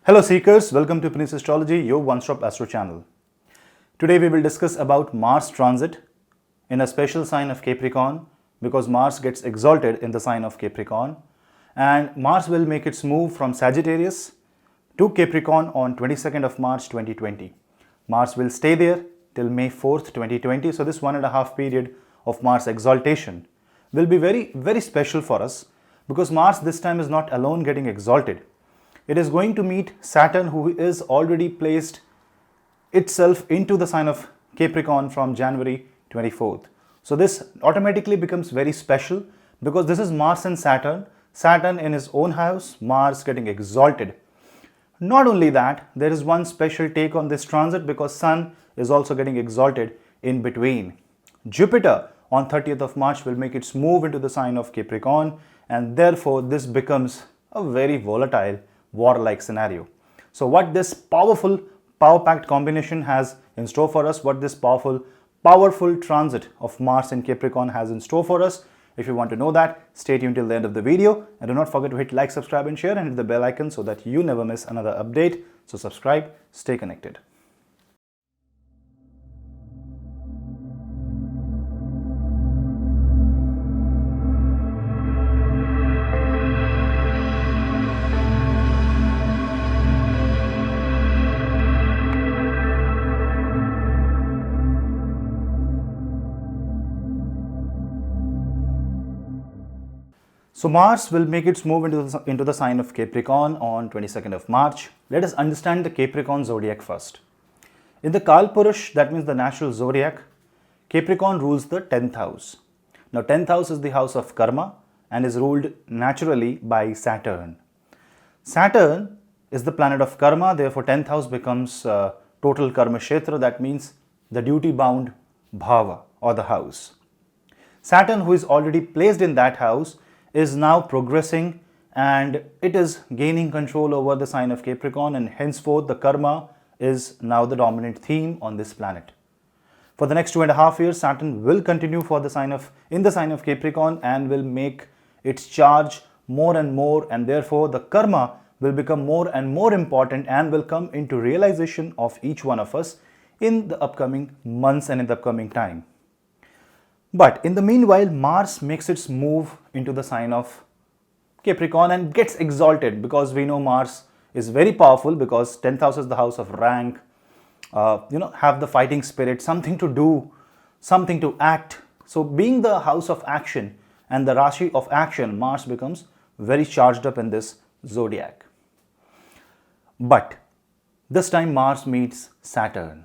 Hello Seekers, welcome to Punneit Astrology, your one-stop astro channel. Today we will discuss about Mars transit in a special sign of Capricorn because Mars gets exalted in the sign of Capricorn, and Mars will make its move from Sagittarius to Capricorn on 22nd of March 2020. Mars will stay there till May 4th, 2020. So this 1.5 period of Mars exaltation will be very special for us because Mars this time is not alone getting exalted. It is going to meet Saturn, who is already placed itself into the sign of Capricorn from January 24th. So this automatically becomes very special because this is Mars and Saturn. Saturn in his own house, Mars getting exalted. Not only that, there is one special take on this transit because Sun is also getting exalted in between. Jupiter on 30th of March will make its move into the sign of Capricorn, and therefore this becomes a very volatile war-like scenario. So what this powerful power-packed combination has in store for us, what this powerful transit of Mars and Capricorn has in store for us, if you want to know that, stay tuned till the end of the video, and do not forget to hit like, subscribe and share, and hit the bell icon so that you never miss another update. So subscribe, stay connected. So Mars will make its move into the sign of Capricorn on 22nd of March. Let us understand the Capricorn zodiac first. In the Kalpurush, that means the natural zodiac, Capricorn rules the 10th house. Now 10th house is the house of karma and is ruled naturally by Saturn. Saturn is the planet of karma, therefore 10th house becomes total karma kshetra, that means the duty bound bhava or the house. Saturn, who is already placed in that house, is now progressing and it is gaining control over the sign of Capricorn, and henceforth the karma is now the dominant theme on this planet. For the next 2.5 years, Saturn will continue in the sign of Capricorn and will make its charge more and more, and therefore the karma will become more and more important and will come into realization of each one of us in the upcoming months and in the upcoming time. But in the meanwhile, Mars makes its move into the sign of Capricorn and gets exalted because we know Mars is very powerful because 10th house is the house of rank, have the fighting spirit, something to do, something to act. So being the house of action and the Rashi of action, Mars becomes very charged up in this zodiac. But this time Mars meets Saturn.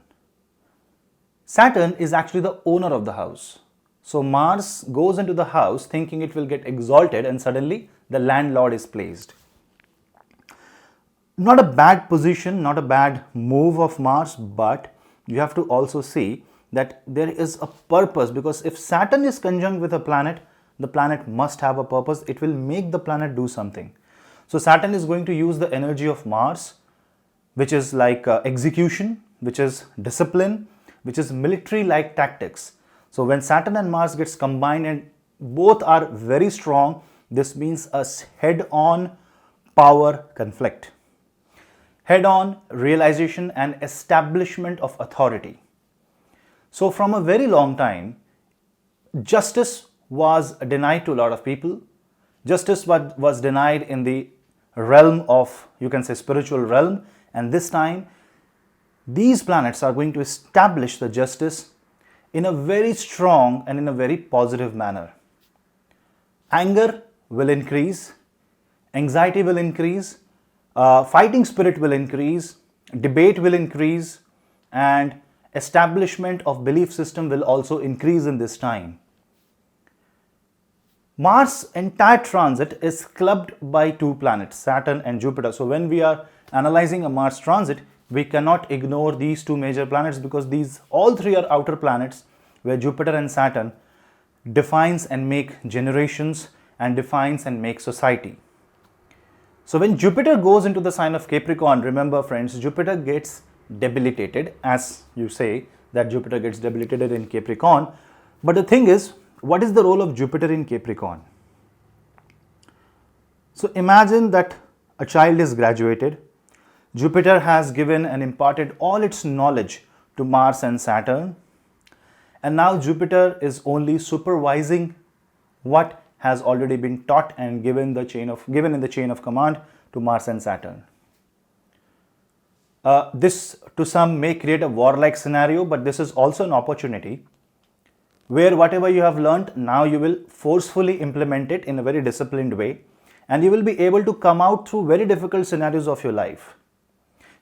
Saturn is actually the owner of the house. So Mars goes into the house thinking it will get exalted, and suddenly the landlord is placed. Not a bad position, not a bad move of Mars, but you have to also see that there is a purpose, because if Saturn is conjunct with a planet, the planet must have a purpose. It will make the planet do something. So Saturn is going to use the energy of Mars, which is like execution, which is discipline, which is military-like tactics. So when Saturn and Mars gets combined and both are very strong, this means a head-on power conflict, head-on realization and establishment of authority. So from a very long time, justice was denied to a lot of people. Justice was denied in the realm of, you can say, spiritual realm, and this time these planets are going to establish the justice in a very strong and in a very positive manner. Anger will increase, anxiety will increase, fighting spirit will increase, debate will increase, and establishment of belief system will also increase in this time. Mars' entire transit is clubbed by two planets, Saturn and Jupiter. So when we are analyzing a Mars transit, we cannot ignore these two major planets because all three are outer planets where Jupiter and Saturn defines and make generations and defines and make society. So when Jupiter goes into the sign of Capricorn, remember friends, Jupiter gets debilitated, as you say that Jupiter gets debilitated in Capricorn. But the thing is, what is the role of Jupiter in Capricorn? So imagine that a child is graduated, Jupiter has given and imparted all its knowledge to Mars and Saturn. And now Jupiter is only supervising what has already been taught and given in the chain of command to Mars and Saturn. This to some may create a warlike scenario, but this is also an opportunity where whatever you have learned, now you will forcefully implement it in a very disciplined way, and you will be able to come out through very difficult scenarios of your life.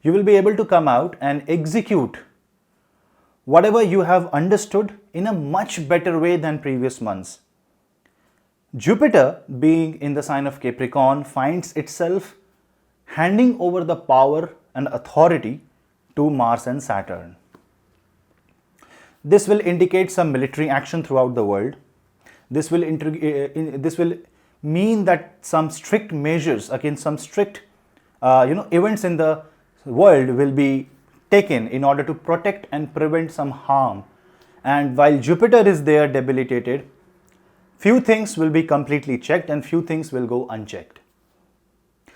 You will be able to come out and execute whatever you have understood in a much better way than previous months. Jupiter, being in the sign of Capricorn, finds itself handing over the power and authority to Mars and Saturn. This will indicate some military action throughout the world. This will mean that some strict measures against some strict events in the world will be taken in order to protect and prevent some harm. And while Jupiter is there debilitated, few things will be completely checked and few things will go unchecked.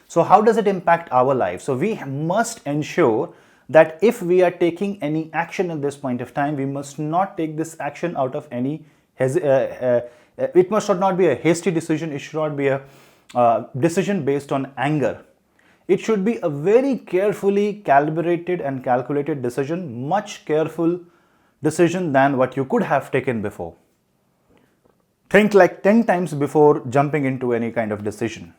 So how does it impact our life? So we must ensure that if we are taking any action at this point of time, we must not take this action out of any it must not be a hasty decision. It should not be a decision based on anger. It should be a very carefully calibrated and calculated decision, much careful decision than what you could have taken before. Think like 10 times before jumping into any kind of decision.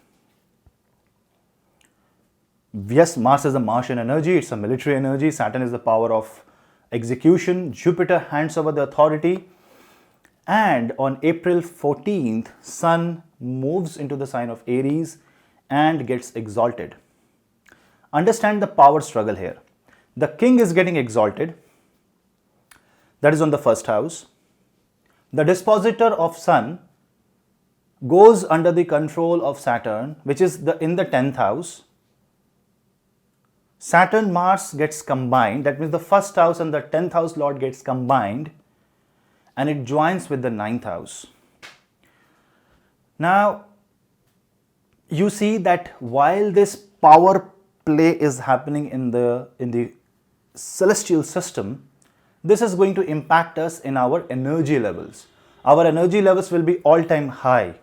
Yes, Mars is a Martian energy, it's a military energy. Saturn is the power of execution. Jupiter hands over the authority. And on April 14th, Sun moves into the sign of Aries and gets exalted. Understand the power struggle here. The king is getting exalted. That is on the first house. The dispositor of Sun goes under the control of Saturn, which is in the 10th house. Saturn Mars gets combined. That means the first house and the 10th house lord gets combined, and it joins with the 9th house. Now, you see that while this power play is happening in the celestial system, this is going to impact us in our energy levels. Our energy levels will be all-time high.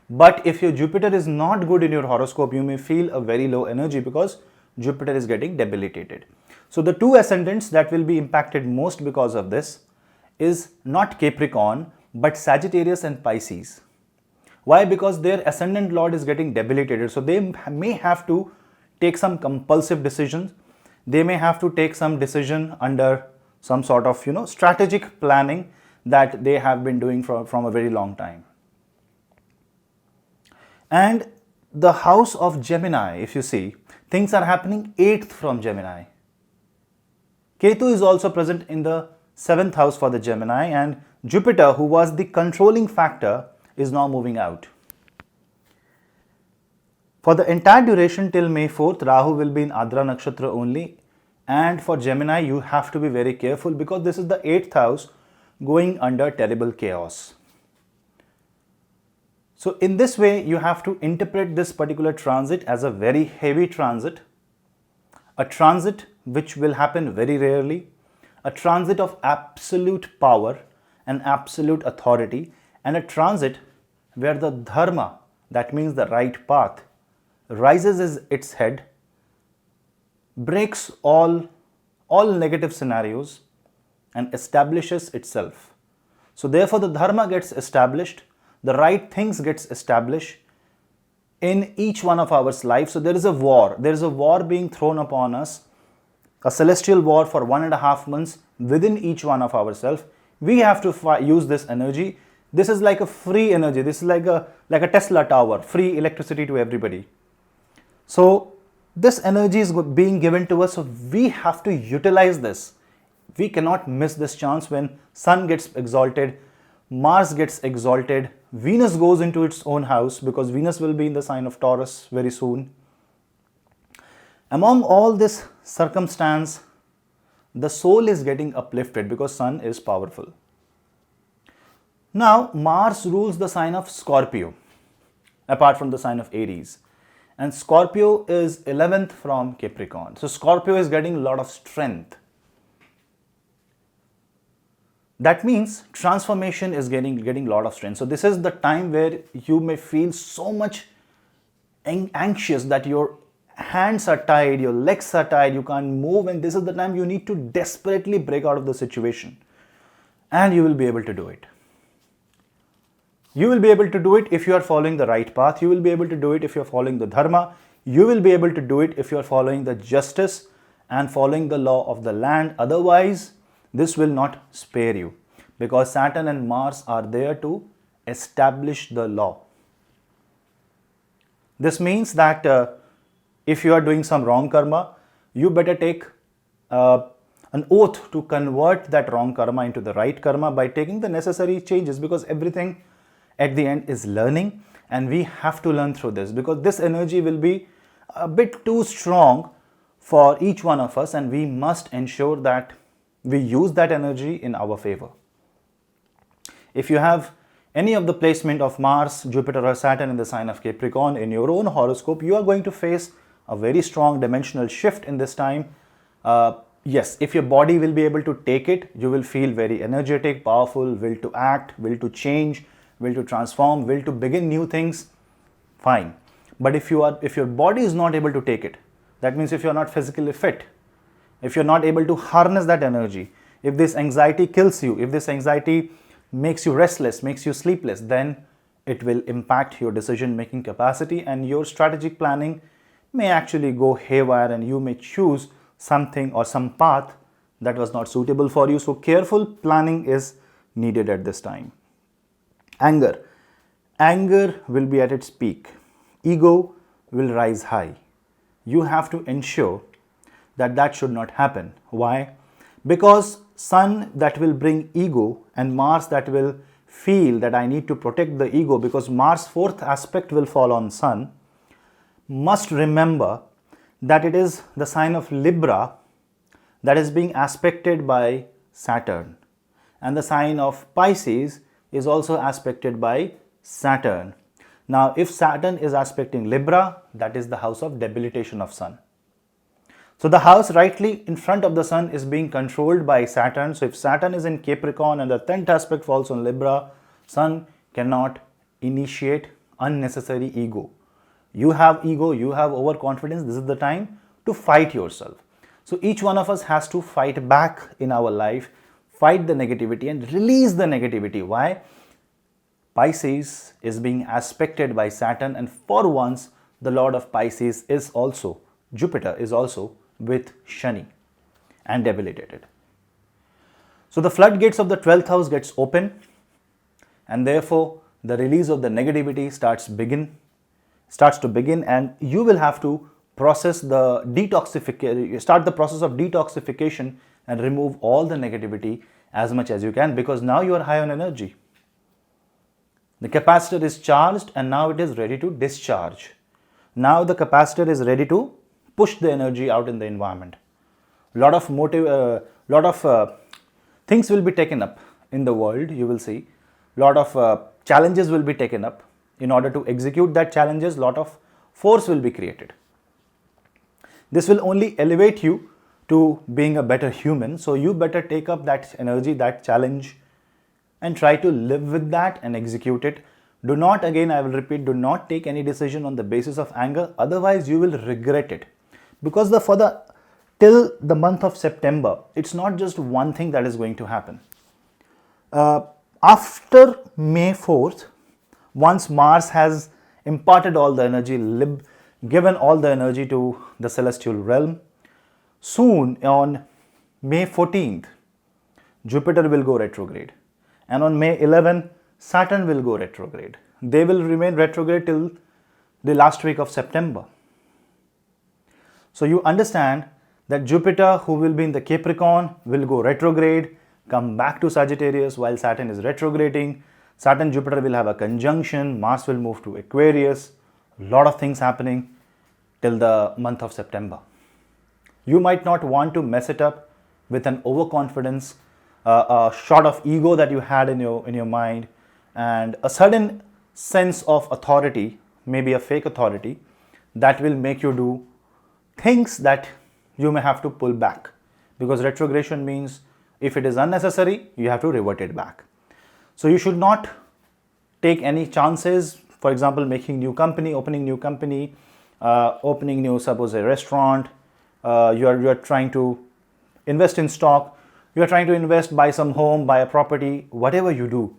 But if your Jupiter is not good in your horoscope, you may feel a very low energy because Jupiter is getting debilitated. So the two ascendants that will be impacted most because of this is not Capricorn, but Sagittarius and Pisces. Why? Because their ascendant lord is getting debilitated. So they may have to take some compulsive decisions. They may have to take some decision under some sort of strategic planning that they have been doing from a very long time. And the house of Gemini, if you see, things are happening 8th from Gemini. Ketu is also present in the 7th house for the Gemini, and Jupiter, who was the controlling factor, is now moving out. For the entire duration till May 4th, Rahu will be in Adra Nakshatra only. And for Gemini, you have to be very careful because this is the 8th house going under terrible chaos. So in this way, you have to interpret this particular transit as a very heavy transit, a transit which will happen very rarely, a transit of absolute power and absolute authority, and a transit where the dharma, that means the right path, rises its head, breaks all negative scenarios and establishes itself. So therefore the dharma gets established, the right things gets established in each one of our lives. So there is a war being thrown upon us, a celestial war for 1.5 months within each one of ourselves. We have to use this energy. This is like a free energy. This is like a Tesla tower, free electricity to everybody. So this energy is being given to us, so we have to utilize this. We cannot miss this chance. When Sun gets exalted, Mars gets exalted, Venus goes into its own house because Venus will be in the sign of Taurus very soon. Among all this circumstance, the soul is getting uplifted because Sun is powerful. Now, Mars rules the sign of Scorpio, apart from the sign of Aries. and Scorpio is 11th from Capricorn. So Scorpio is getting a lot of strength. That means transformation is getting a lot of strength. So this is the time where you may feel so much anxious that your hands are tied, your legs are tied, you can't move, and this is the time you need to desperately break out of the situation, and you will be able to do it. You will be able to do it if you are following the right path. You will be able to do it if you are following the dharma. You will be able to do it if you are following the justice and following the law of the land. Otherwise, this will not spare you, because Saturn and Mars are there to establish the law. This means that if you are doing some wrong karma, you better take an oath to convert that wrong karma into the right karma by taking the necessary changes, because everything at the end is learning, and we have to learn through this, because this energy will be a bit too strong for each one of us, and we must ensure that we use that energy in our favor. If you have any of the placement of Mars, Jupiter or Saturn in the sign of Capricorn in your own horoscope, you are going to face a very strong dimensional shift in this time. Yes, if your body will be able to take it, you will feel very energetic, powerful, will to act, will to change, will to transform, will to begin new things, fine. But if your body is not able to take it, that means if you are not physically fit, if you're not able to harness that energy, if this anxiety kills you, if this anxiety makes you restless, makes you sleepless, then it will impact your decision making capacity, and your strategic planning may actually go haywire, and you may choose something or some path that was not suitable for you. So careful planning is needed at this time. Anger will be at its peak. Ego will rise high. You have to ensure that should not happen. Why? Because Sun that will bring ego and Mars that will feel that I need to protect the ego, because Mars' fourth aspect will fall on Sun, must remember that it is the sign of Libra that is being aspected by Saturn, and the sign of Pisces is also aspected by Saturn. Now, if Saturn is aspecting Libra, that is the house of debilitation of Sun. So the house rightly in front of the Sun is being controlled by Saturn. So if Saturn is in Capricorn and the 10th aspect falls on Libra, Sun cannot initiate unnecessary ego. You have ego, you have overconfidence, this is the time to fight yourself. So each one of us has to fight back in our life, fight the negativity and release the negativity. Why? Pisces is being aspected by Saturn, and for once the Lord of Pisces is also, Jupiter is also with Shani and debilitated. So the floodgates of the 12th house gets open, and therefore the release of the negativity starts to begin, and you will have to process the detoxification, start the process of detoxification and remove all the negativity as much as you can, because now you are high on energy. The capacitor is charged and now it is ready to discharge. Now the capacitor is ready to push the energy out in the environment. Lot of things will be taken up in the world, you will see. Lot of challenges will be taken up. In order to execute that challenges, lot of force will be created. This will only elevate you to being a better human. So you better take up that energy, that challenge, and try to live with that and execute it. Do not, again I will repeat, do not take any decision on the basis of anger, otherwise you will regret it. Because till the month of September, it's not just one thing that is going to happen. After May 4th, once Mars has imparted all the energy, given all the energy to the celestial realm, soon on May 14th, Jupiter will go retrograde. And on May 11th, Saturn will go retrograde. They will remain retrograde till the last week of September. So you understand that Jupiter, who will be in the Capricorn, will go retrograde, come back to Sagittarius while Saturn is retrograding. Saturn Jupiter will have a conjunction, Mars will move to Aquarius, a lot of things happening till the month of September. You might not want to mess it up with an overconfidence, a shot of ego that you had in your mind, and a sudden sense of authority, maybe a fake authority, that will make you do things that you may have to pull back, because retrogression means if it is unnecessary, you have to revert it back. So you should not take any chances. For example, making new company, opening new company, opening new, suppose a restaurant, you are trying to invest in stock, you are trying to invest, buy some home, buy a property, whatever you do.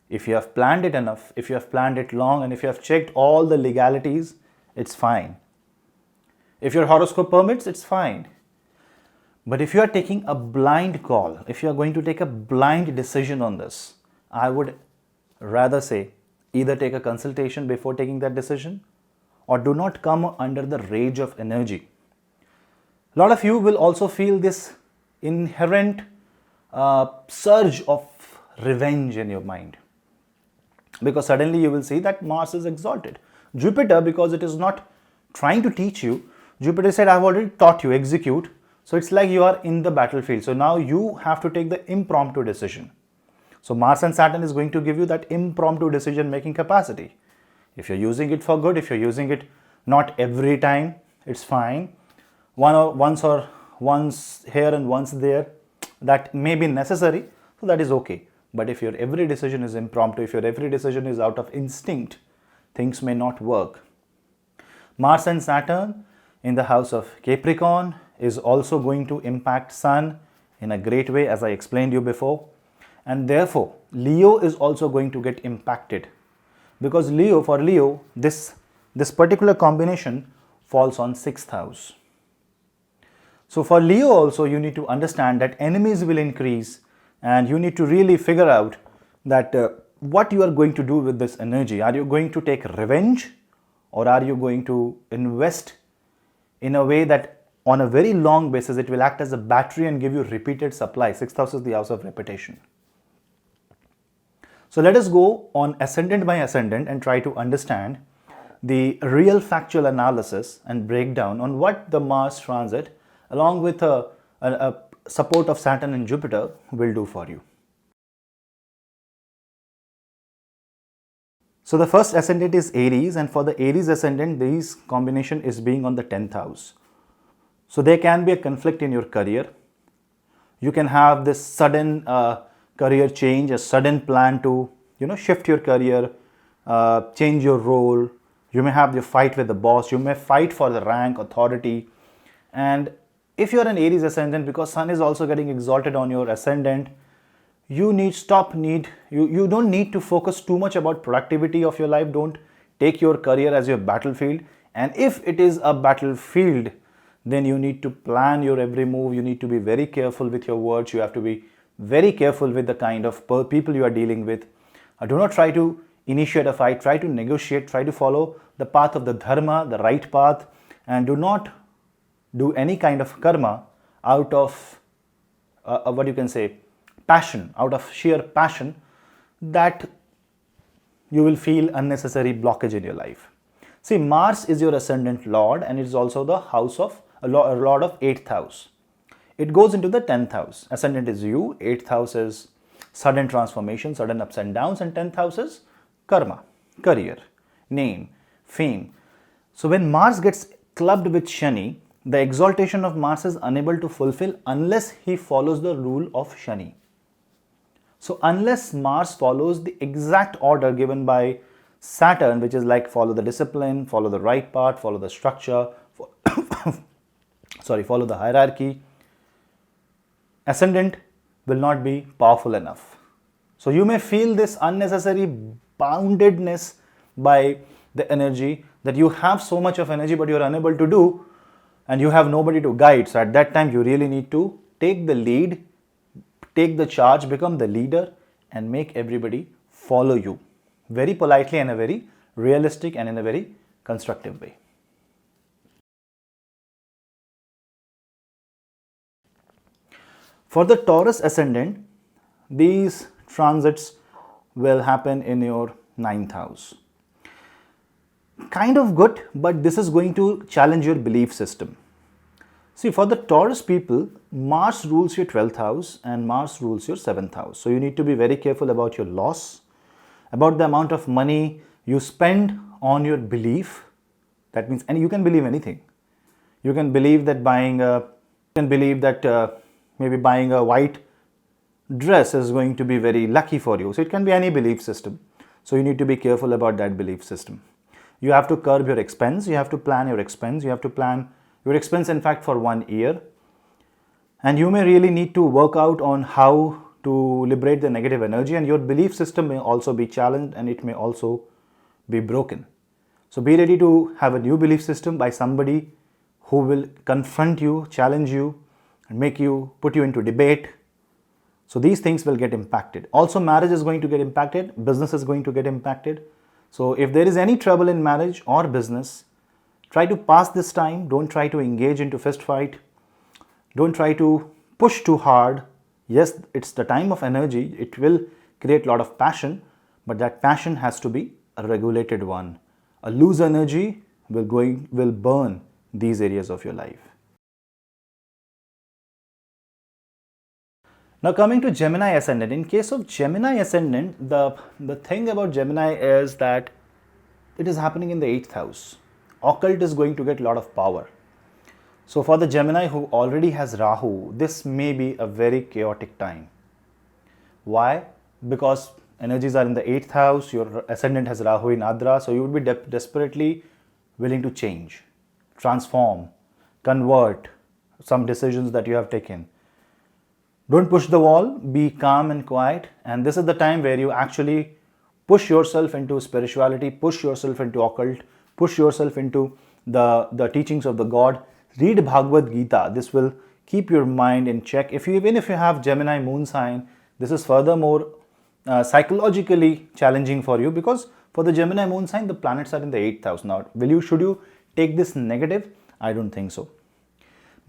If you have planned it enough, if you have planned it long, and if you have checked all the legalities, it's fine. If your horoscope permits, it's fine. But if you are taking a blind call, if you are going to take a blind decision on this, I would rather say either take a consultation before taking that decision, or do not come under the rage of energy. A lot of you will also feel this inherent surge of revenge in your mind, because suddenly you will see that Mars is exalted. Jupiter, because it is not trying to teach you, Jupiter said, I've already taught you, execute. So it's like you are in the battlefield. So now you have to take the impromptu decision. So Mars and Saturn is going to give you that impromptu decision making capacity. If you're using it for good, if you're using it not every time, it's fine. Once here and once there, that may be necessary, so that is okay. But if your every decision is impromptu, if your every decision is out of instinct, things may not work. Mars and Saturn in the house of Capricorn is also going to impact Sun in a great way, as I explained you before. And therefore, Leo is also going to get impacted, because for Leo, this particular combination falls on 6th house. So for Leo also, you need to understand that enemies will increase, and you need to really figure out that what you are going to do with this energy. Are you going to take revenge, or are you going to invest in a way that on a very long basis it will act as a battery and give you repeated supply? 6th house is the house of repetition. So let us go on ascendant by ascendant and try to understand the real factual analysis and breakdown on what the Mars transit along with a support of Saturn and Jupiter will do for you. So the first ascendant is Aries, and for the Aries ascendant, this combination is being on the 10th house. So there can be a conflict in your career. You can have this sudden career change, a sudden plan to shift your career, change your role. You may have your fight with the boss. You may fight for the rank, authority. And if you are an Aries ascendant, because Sun is also getting exalted on your ascendant, you don't need to focus too much about productivity of your life. Don't take your career as your battlefield. And if it is a battlefield, then you need to plan your every move. You need to be very careful with your words. You have to be very careful with the kind of people you are dealing with. Do not try to initiate a fight. Try to negotiate. Try to follow the path of the dharma, the right path, and do not do any kind of karma out of passion, out of sheer passion, that you will feel unnecessary blockage in your life. See, Mars is your ascendant lord, and it is also the house of a lord of 8th house. It goes into the 10th house. Ascendant is you, 8th house is sudden transformation, sudden ups and downs, and 10th house is karma, career, name, fame. So when Mars gets clubbed with Shani, the exaltation of Mars is unable to fulfill unless he follows the rule of Shani. So unless Mars follows the exact order given by Saturn, which is like follow the discipline, follow the right path, follow the structure, follow the hierarchy, ascendant will not be powerful enough. So you may feel this unnecessary boundedness by the energy, that you have so much of energy but you are unable to do, and you have nobody to guide. So at that time you really need to take the lead, take the charge, become the leader, and make everybody follow you very politely and a very realistic and in a very constructive way. For the Taurus ascendant, these transits will happen in your 9th house. Kind of good, but this is going to challenge your belief system. See, for the Taurus people, Mars rules your 12th house and Mars rules your 7th house. So you need to be very careful about your loss, about the amount of money you spend on your belief, That means, and you can believe anything. You can believe that maybe buying a white dress is going to be very lucky for you. So it can be any belief system. So you need to be careful about that belief system. You have to curb your expense. You have to plan your expense. You have to plan your expense, in fact, for 1 year. And you may really need to work out on how to liberate the negative energy, and your belief system may also be challenged and it may also be broken. So be ready to have a new belief system by somebody who will confront you, challenge you, and put you into debate. So these things will get impacted. Also, marriage is going to get impacted. Business is going to get impacted. So if there is any trouble in marriage or business, try to pass this time. Don't try to engage into fist fight. Don't try to push too hard. Yes, it's the time of energy. It will create a lot of passion, but that passion has to be a regulated one. A loose energy will burn these areas of your life. Now coming to Gemini ascendant. In case of Gemini ascendant, the thing about Gemini is that it is happening in the 8th house. Occult is going to get a lot of power. So for the Gemini who already has Rahu, this may be a very chaotic time. Why? Because energies are in the 8th house, your ascendant has Rahu in Adra, so you would be desperately willing to change, transform, convert some decisions that you have taken. Don't push the wall, be calm and quiet, and this is the time where you actually push yourself into spirituality, push yourself into occult, push yourself into the teachings of the God. Read Bhagavad Gita. This will keep your mind in check. Even if you have Gemini moon sign, this is furthermore psychologically challenging for you, because for the Gemini moon sign, the planets are in the 8th house. Now, should you take this negative? I don't think so.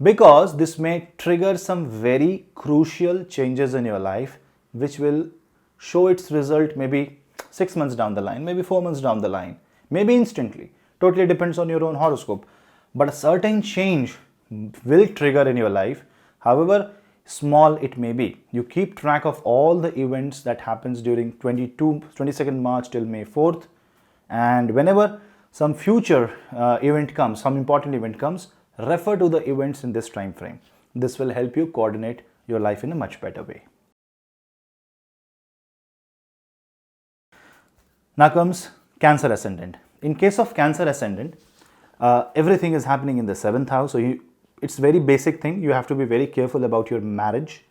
Because this may trigger some very crucial changes in your life, which will show its result maybe 6 months down the line, maybe 4 months down the line, maybe instantly. Totally depends on your own horoscope. But a certain change will trigger in your life, however small it may be. You keep track of all the events that happens during 22nd March till May 4th. And whenever some future event comes, some important event comes, refer to the events in this time frame. This will help you coordinate your life in a much better way. Now comes Cancer ascendant. In case of Cancer ascendant, everything is happening in the 7th house. So it's very basic thing. You have to be very careful about your marriage,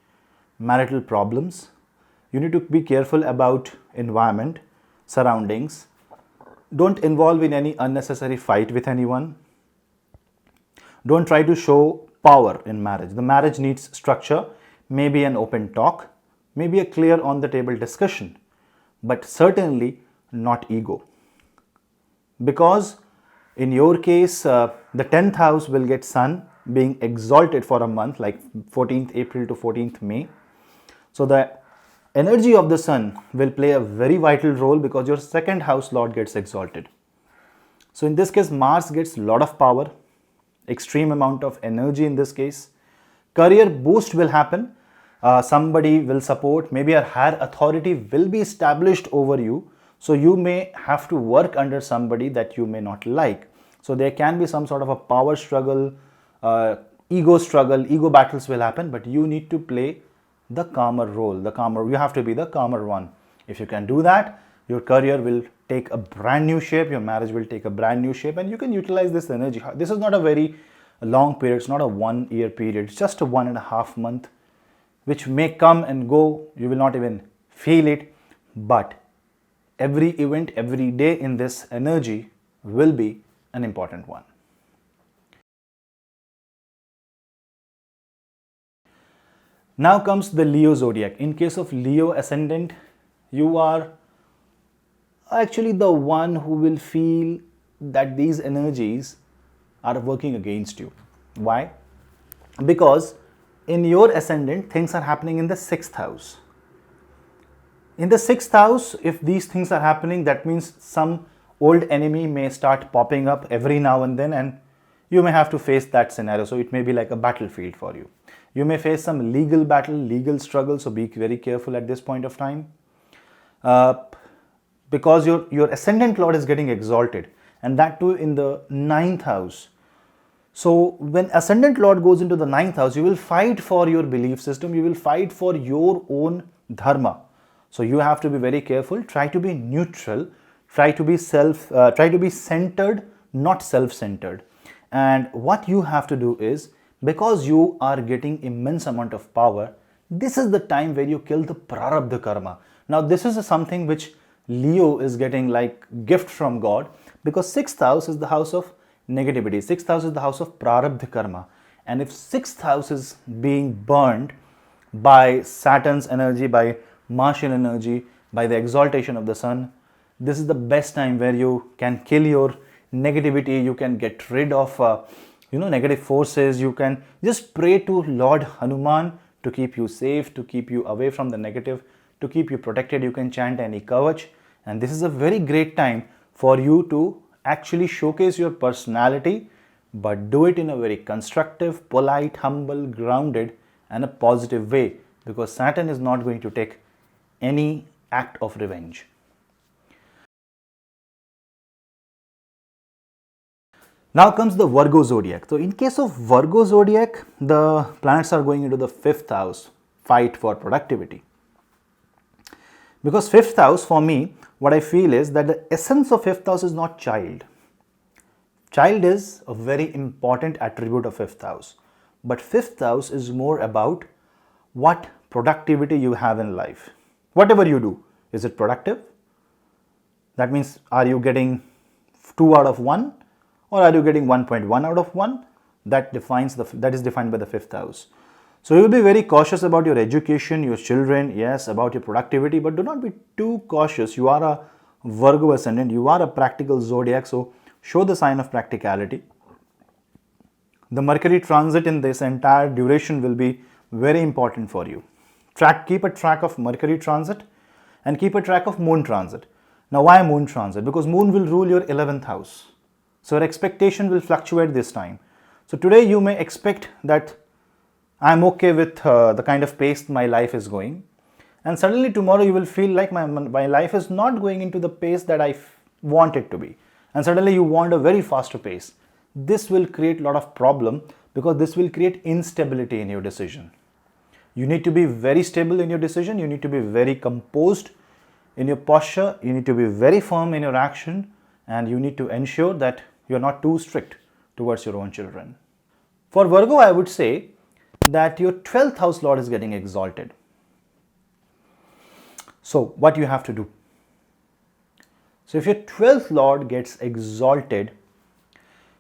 marital problems. You need to be careful about environment, surroundings. Don't involve in any unnecessary fight with anyone. Don't try to show power in marriage. The marriage needs structure, maybe an open talk, maybe a clear on the table discussion, but certainly not ego. Because in your case, the 10th house will get Sun being exalted for a month, like 14th April to 14th May. So the energy of the Sun will play a very vital role because your 2nd house Lord gets exalted. So in this case, Mars gets a lot of power, extreme amount of energy in this case. Career boost will happen. Somebody will support, maybe a higher authority will be established over you. So you may have to work under somebody that you may not like. So there can be some sort of a power struggle, ego battles will happen, but you need to play the calmer role, you have to be the calmer one. If you can do that, your career will take a brand new shape, your marriage will take a brand new shape, and you can utilize this energy. This is not a very long period, it's not a 1 year period, it's just a 1.5 month, which may come and go, you will not even feel it, but every event, every day in this energy will be an important one. Now comes the Leo zodiac. In case of Leo ascendant, you are actually the one who will feel that these energies are working against you. Why? Because in your ascendant, things are happening in the 6th house. In the 6th house, if these things are happening, that means some old enemy may start popping up every now and then, and you may have to face that scenario. So it may be like a battlefield for you. You may face some legal battle, legal struggle, so be very careful at this point of time. Because your ascendant Lord is getting exalted, and that too in the ninth house. So when ascendant lord goes into the ninth house, you will fight for your belief system, you will fight for your own dharma. So you have to be very careful, try to be neutral, try to be centered, not self-centered. And what you have to do is, because you are getting immense amount of power, this is the time where you kill the prarabdha karma. Now this is something which Leo is getting like gift from God, because 6th house is the house of negativity, 6th house is the house of prarabdha karma. And if 6th house is being burned by Saturn's energy, by Martian energy, by the exaltation of the sun, this is the best time where you can kill your negativity, you can get rid of negative forces. You can just pray to Lord Hanuman to keep you safe, to keep you away from the negative, to keep you protected. You can chant any kavach, and this is a very great time for you to actually showcase your personality, but do it in a very constructive, polite, humble, grounded and a positive way, because Saturn is not going to take any act of revenge. Now comes the Virgo zodiac. So in case of Virgo zodiac, the planets are going into the 5th house, fight for productivity. Because 5th house, for me, what I feel is that the essence of 5th house is not child. Child is a very important attribute of 5th house. But 5th house is more about what productivity you have in life. Whatever you do, is it productive? That means, are you getting 2 out of 1? Or are you getting 1.1 out of 1? That is defined by the 5th house. So you will be very cautious about your education, your children, yes, about your productivity, but do not be too cautious. You are a Virgo ascendant, you are a practical zodiac, so show the sign of practicality. The Mercury transit in this entire duration will be very important for you. Keep a track of Mercury transit and keep a track of Moon transit. Now why Moon transit? Because Moon will rule your 11th house. So your expectation will fluctuate this time. So today you may expect that I'm okay with the kind of pace my life is going. And suddenly tomorrow you will feel like my life is not going into the pace that I want it to be. And suddenly you want a very faster pace. This will create a lot of problem, because this will create instability in your decision. You need to be very stable in your decision. You need to be very composed in your posture. You need to be very firm in your action. And you need to ensure that you are not too strict towards your own children. For Virgo, I would say that your 12th house lord is getting exalted. So what you have to do? So if your 12th lord gets exalted,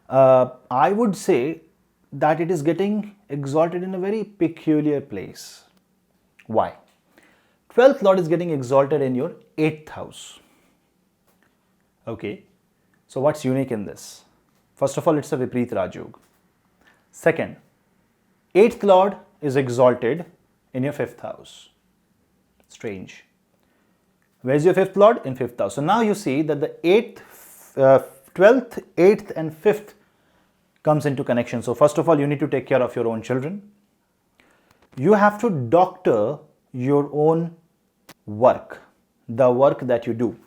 I would say that it is getting exalted in a very peculiar place. Why? 12th lord is getting exalted in your 8th house. Okay. So what's unique in this? First of all, it's a Vipreet Rajyog. Second, 8th lord is exalted in your 5th house. Strange. Where's your 5th lord? In 5th house. So now you see that the 12th, 8th and 5th comes into connection. So first of all, you need to take care of your own children. You have to doctor your own work, the work that you do.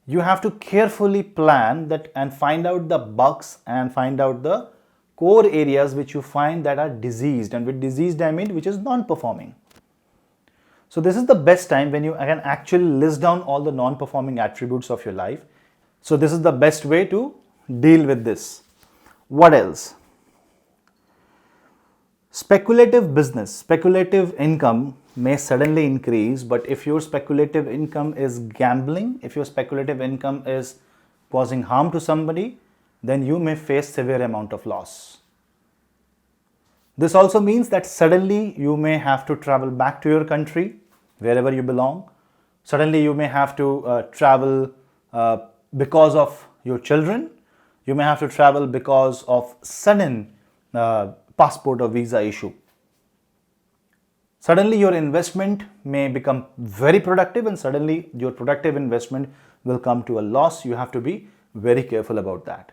You have to carefully plan that and find out the bugs and find out the core areas which you find that are diseased. And with diseased I mean which is non-performing. So this is the best time when you can actually list down all the non-performing attributes of your life. So this is the best way to deal with this. What else? Speculative business, speculative income may suddenly increase, but if your speculative income is gambling, if your speculative income is causing harm to somebody, then you may face severe amount of loss. This also means that suddenly you may have to travel back to your country, wherever you belong. Suddenly you may have to travel because of your children. You may have to travel because of sudden passport or visa issue. Suddenly your investment may become very productive, and suddenly your productive investment will come to a loss. You have to be very careful about that.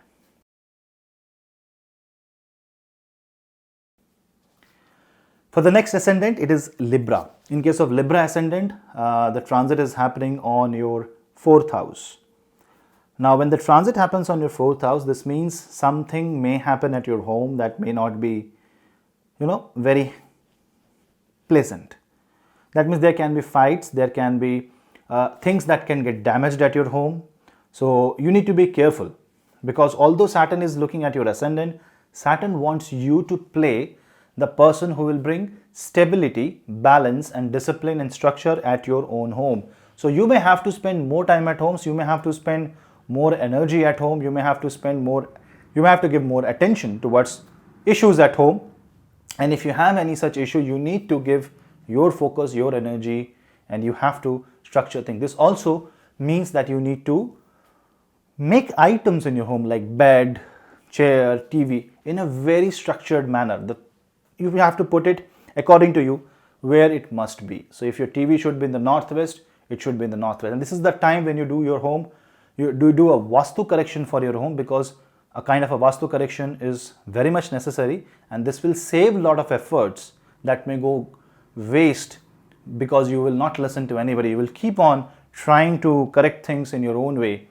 For the next ascendant, it is Libra. In case of Libra ascendant, the transit is happening on your 4th house. Now, when the transit happens on your 4th house, this means something may happen at your home that may not be, very pleasant. That means there can be fights, there can be things that can get damaged at your home. So you need to be careful, because although Saturn is looking at your ascendant, Saturn wants you to play the person who will bring stability, balance and discipline and structure at your own home. So you may have to spend more time at home, so you may have to spend more energy at home, you may have to give more attention towards issues at home. And if you have any such issue, you need to give your focus, your energy, and you have to structure things. This also means that you need to make items in your home like bed, chair, TV in a very structured manner. You have to put it according to you where it must be. So if your TV should be in the northwest, it should be in the northwest. And this is the time when you do your home, you do a Vastu correction for your home, because a kind of a Vastu correction is very much necessary, and this will save a lot of efforts that may go waste because you will not listen to anybody. You will keep on trying to correct things in your own way.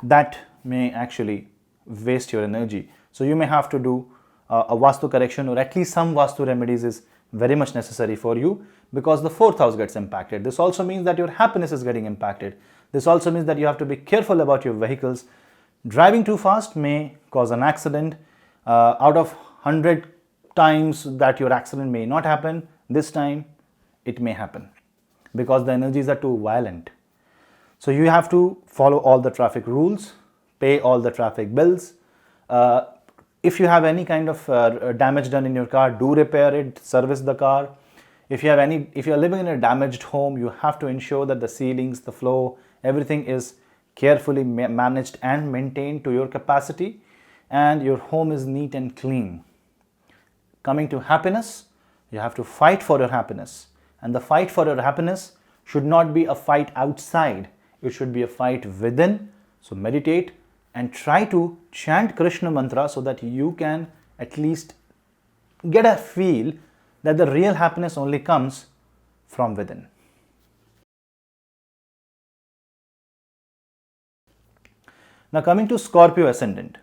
That may actually waste your energy. So you may have to do a Vastu correction, or at least some Vastu remedies is very much necessary for you, because the 4th house gets impacted. This also means that your happiness is getting impacted. This also means that you have to be careful about your vehicles. Driving too fast may cause an accident. Out of 100 times that your accident may not happen, this time it may happen, because the energies are too violent. So you have to follow all the traffic rules, pay all the traffic bills. If you have any kind of damage done in your car, do repair it, service the car. If you are living in a damaged home, you have to ensure that the ceilings, the floor, everything is carefully managed and maintained to your capacity, and your home is neat and clean. Coming to happiness, you have to fight for your happiness, and the fight for your happiness should not be a fight outside. It should be a fight within. So meditate and try to chant Krishna mantra so that you can at least get a feel that the real happiness only comes from within. Now coming to Scorpio ascendant.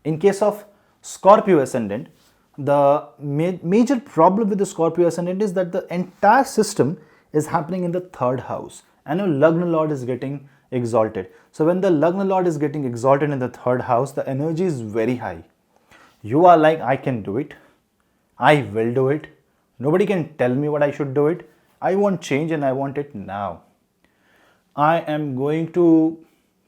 In case of Scorpio ascendant, the major problem with the Scorpio ascendant is that the entire system is happening in the 3rd house, and your Lagna Lord is getting exalted. So when the Lagna Lord is getting exalted in the 3rd house, the energy is very high. You are like, I can do it. I will do it. Nobody can tell me what I should do it. I want change and I want it now. I am going to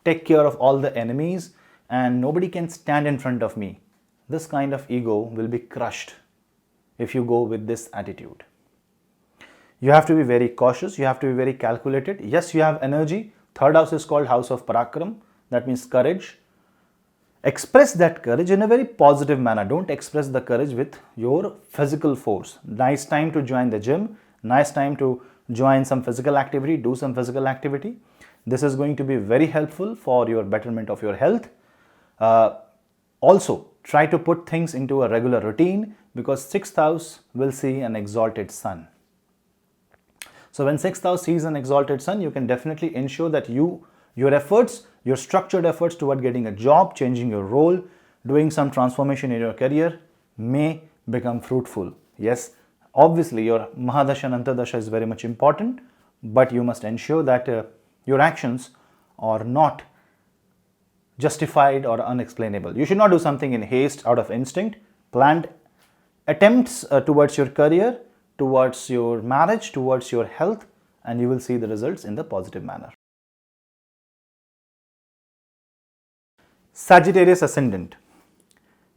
take care of all the enemies and nobody can stand in front of me. This kind of ego will be crushed if you go with this attitude. You have to be very cautious. You have to be very calculated. Yes, you have energy. 3rd house is called house of Parakram. That means courage. Express that courage in a very positive manner. Don't express the courage with your physical force. Nice time to join the gym. Nice time to join some physical activity. Do some physical activity. This is going to be very helpful for your betterment of your health. Also, try to put things into a regular routine because 6th house will see an exalted sun. So when 6th house sees an exalted sun, you can definitely ensure that your efforts, your structured efforts toward getting a job, changing your role, doing some transformation in your career may become fruitful. Yes, obviously your Mahadasha and Antardasha is very much important, but you must ensure that your actions are not justified or unexplainable. You should not do something in haste out of instinct. Planned attempts towards your career, towards your marriage, towards your health, and you will see the results in the positive manner. Sagittarius ascendant.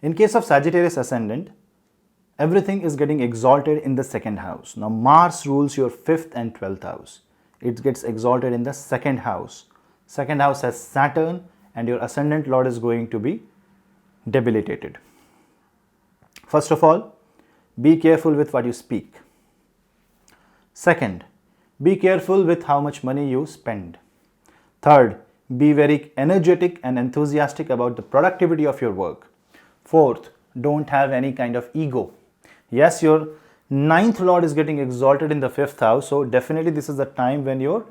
In case of Sagittarius ascendant, everything is getting exalted in the 2nd house. Now Mars rules your 5th and 12th house. It gets exalted in the 2nd house. 2nd house has Saturn and your ascendant lord is going to be debilitated. First of all, be careful with what you speak. Second, be careful with how much money you spend. Third, be very energetic and enthusiastic about the productivity of your work. Fourth, don't have any kind of ego. Yes, your 9th lord is getting exalted in the 5th house, so definitely this is the time when your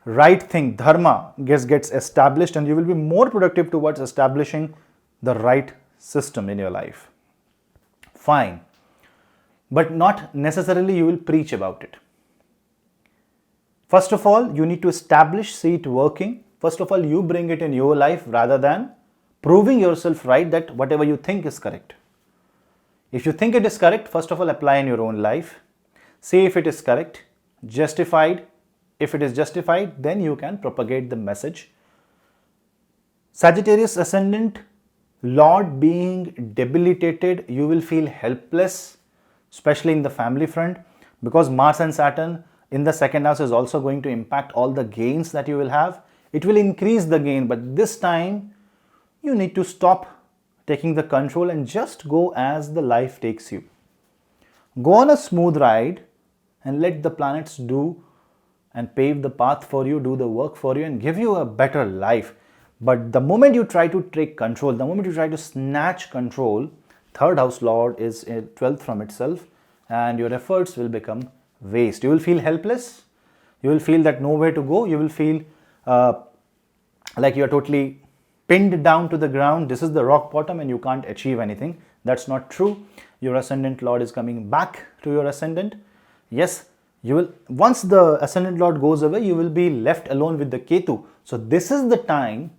right thing, dharma, gets established, and you will be more productive towards establishing the right system in your life. Fine. But not necessarily you will preach about it. First of all, you need to establish, see it working. First of all, you bring it in your life rather than proving yourself right that whatever you think is correct. If you think it is correct, first of all, apply in your own life. See if it is correct, justified. If it is justified, then you can propagate the message. Sagittarius ascendant, Lord being debilitated, you will feel helpless, especially in the family front, because Mars and Saturn in the second house is also going to impact all the gains that you will have. It will increase the gain, but this time you need to stop taking the control and just go as the life takes you. Go on a smooth ride and let the planets do and pave the path for you, do the work for you, and give you a better life. But the moment you try to take control, the moment you try to snatch control, third house lord is 12th from itself, and your efforts will become waste. You will feel helpless. You will feel that nowhere to go. You will feel like you are totally pinned down to the ground. This is the rock bottom and you can't achieve anything. That's not true. Your ascendant lord is coming back to your ascendant. Yes, you will, once the ascendant lord goes away, you will be left alone with the Ketu. So this is the time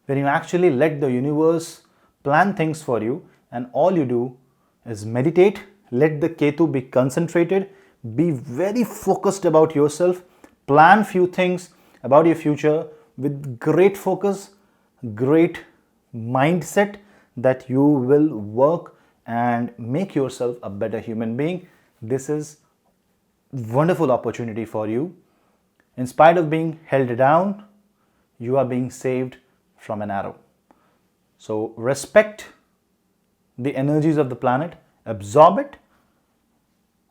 when you actually let the universe plan things for you, and all you do is meditate, let the Ketu be concentrated, be very focused about yourself, plan few things about your future with great focus, great mindset, that you will work and make yourself a better human being. This is wonderful opportunity for you. In spite of being held down, you are being saved from an arrow. So respect the energies of the planet, absorb it,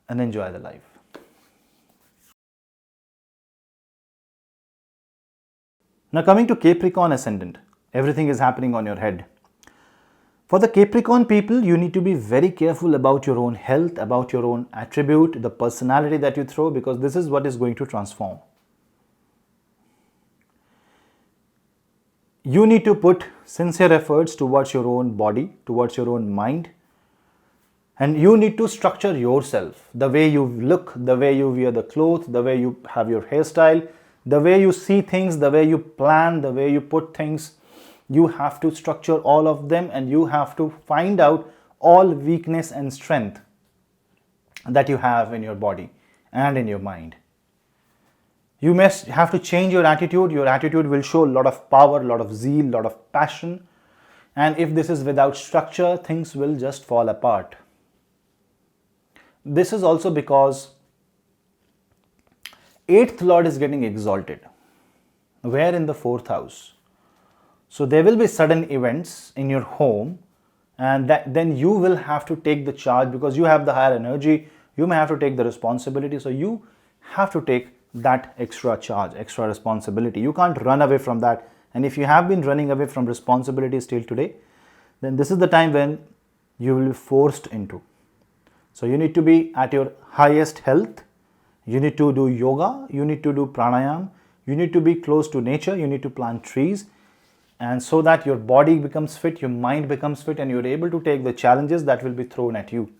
and enjoy the life. Now coming to Capricorn ascendant, everything is happening on your head. For the Capricorn people, you need to be very careful about your own health, about your own attribute, the personality that you throw, because this is what is going to transform. You need to put sincere efforts towards your own body, towards your own mind, and you need to structure yourself. The way you look, the way you wear the clothes, the way you have your hairstyle, the way you see things, the way you plan, the way you put things, you have to structure all of them, and you have to find out all weakness and strength that you have in your body and in your mind. You must have to change your attitude. Your attitude will show a lot of power, a lot of zeal, a lot of passion. And if this is without structure, things will just fall apart. This is also because 8th Lord is getting exalted. Where? In the 4th house. So there will be sudden events in your home, and then you will have to take the charge because you have the higher energy. You may have to take the responsibility. So you have to take that extra charge, extra responsibility. You can't run away from that. And if you have been running away from responsibilities till today, then this is the time when you will be forced into. So you need to be at your highest health. You need to do yoga. You need to do pranayam. You need to be close to nature. You need to plant trees. And so that your body becomes fit, your mind becomes fit, and you're able to take the challenges that will be thrown at you.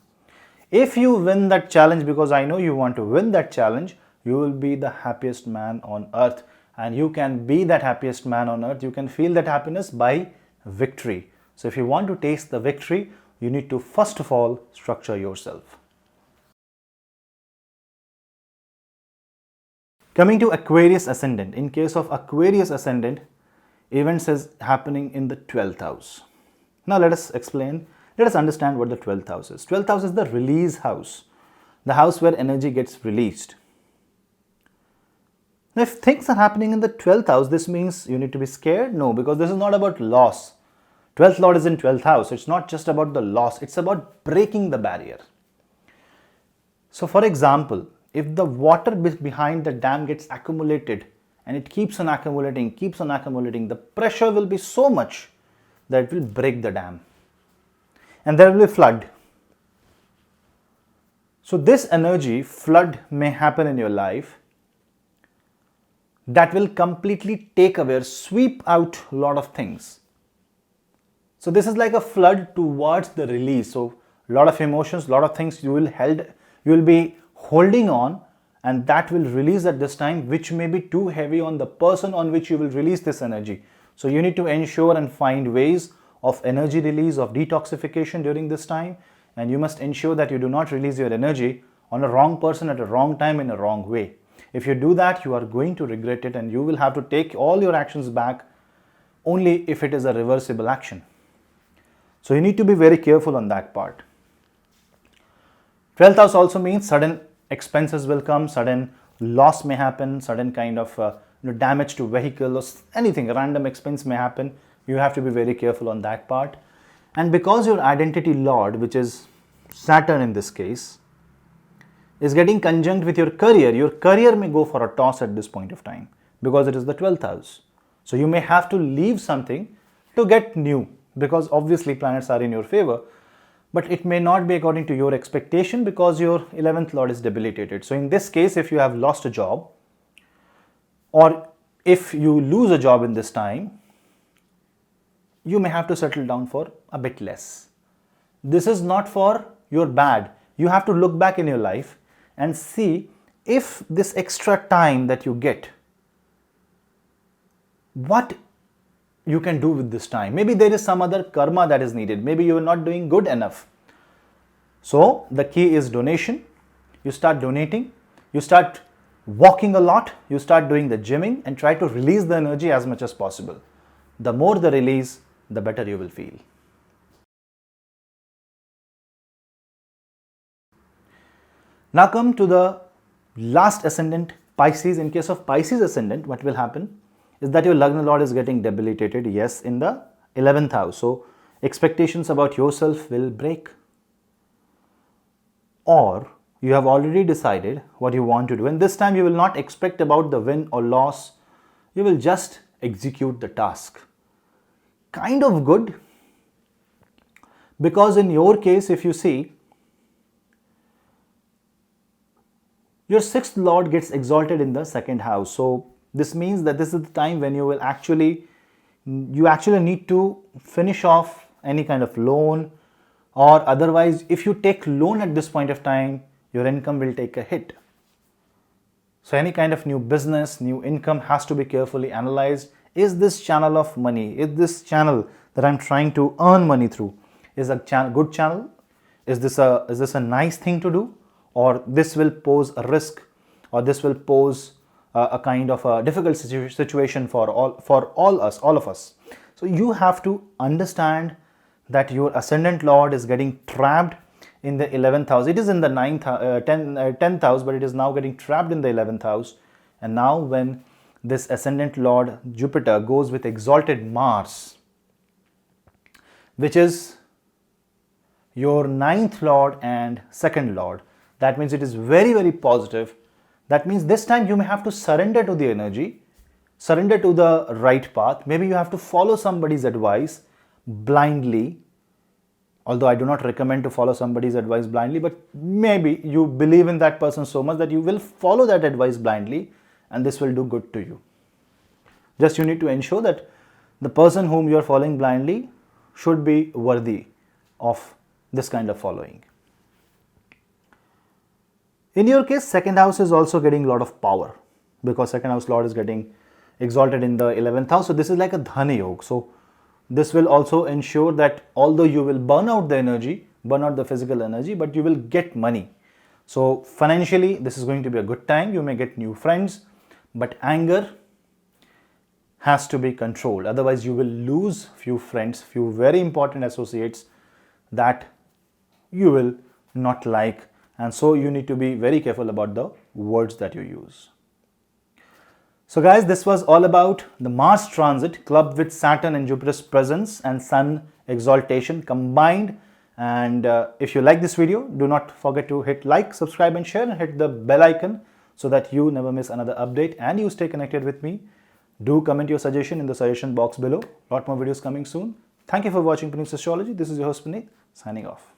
If you win that challenge, because I know you want to win that challenge, you will be the happiest man on earth. And you can be that happiest man on earth. You can feel that happiness by victory. So if you want to taste the victory, you need to first of all structure yourself. Coming to Aquarius ascendant. In case of Aquarius ascendant, events is happening in the 12th house. Now let us explain, let us understand what the 12th house is. 12th house is the release house, the house where energy gets released. Now if things are happening in the 12th house, this means you need to be scared? No, because this is not about loss. 12th Lord is in 12th house. It's not just about the loss, it's about breaking the barrier. So for example, if the water behind the dam gets accumulated, and it keeps on accumulating, the pressure will be so much that it will break the dam. And there will be flood. So this energy, flood, may happen in your life. that will completely take away or sweep out a lot of things. So this is like a flood towards the release. So a lot of emotions, a lot of things you will be holding on, and that will release at this time, which may be too heavy on the person on which you will release this energy. So you need to ensure and find ways of energy release, of detoxification during this time, and you must ensure that you do not release your energy on a wrong person at a wrong time in a wrong way. If you do that, you are going to regret it, and you will have to take all your actions back only if it is a reversible action. So you need to be very careful on that part. 12th house also means sudden expenses will come, sudden loss may happen, sudden kind of damage to vehicle or anything, random expense may happen. You have to be very careful on that part. And because your identity lord, which is Saturn in this case, is getting conjunct with your career may go for a toss at this point of time because it is the 12th house. So you may have to leave something to get new, because obviously planets are in your favor, but it may not be according to your expectation because your 11th lord is debilitated. So in this case, if you have lost a job, or if you lose a job in this time, you may have to settle down for a bit less. This is not for your bad. You have to look back in your life and see if this extra time that you get, what you can do with this time. Maybe there is some other karma that is needed. Maybe you are not doing good enough. So the key is donation. You start donating. You start walking a lot. You start doing the gymming and try to release the energy as much as possible. The more the release, the better you will feel. Now come to the last ascendant, Pisces. In case of Pisces ascendant, what will happen is that your Lagna Lord is getting debilitated, yes, in the 11th house. So expectations about yourself will break. Or you have already decided what you want to do, and this time you will not expect about the win or loss. You will just execute the task. Kind of good, because in your case, if you see, your 6th lord gets exalted in the 2nd house. So this means that this is the time when you will actually need to finish off any kind of loan, or otherwise if you take loan at this point of time, your income will take a hit. So any kind of new business, new income has to be carefully analyzed. Is this channel of money, is this channel that I'm trying to earn money through, is a good channel? Is this a nice thing to do? Or this will pose a risk, or this will pose a kind of a difficult situation for all of us. So you have to understand that your ascendant lord is getting trapped in the 11th house. It is in the 10th house, but it is now getting trapped in the 11th house. And now when this ascendant lord Jupiter goes with exalted Mars, which is your 9th lord and 2nd lord, that means it is very, very positive. That means this time you may have to surrender to the energy, surrender to the right path. Maybe you have to follow somebody's advice blindly. Although I do not recommend to follow somebody's advice blindly, but maybe you believe in that person so much that you will follow that advice blindly, and this will do good to you. Just you need to ensure that the person whom you are following blindly should be worthy of this kind of following. In your case, 2nd house is also getting a lot of power, because 2nd house lord is getting exalted in the 11th house. So this is like a Dhana Yoga. So this will also ensure that although you will burn out the energy, burn out the physical energy, but you will get money. So financially, this is going to be a good time. You may get new friends, but anger has to be controlled. Otherwise, you will lose few friends, few very important associates that you will not like. And so you need to be very careful about the words that you use. So guys, this was all about the Mars transit clubbed with Saturn and Jupiter's presence and Sun exaltation combined. And if you like this video, do not forget to hit like, subscribe and share, and hit the bell icon so that you never miss another update and you stay connected with me. Do comment your suggestion in the suggestion box below. Lot more videos coming soon. Thank you for watching Punneit Astrology. This is your host Punneit, signing off.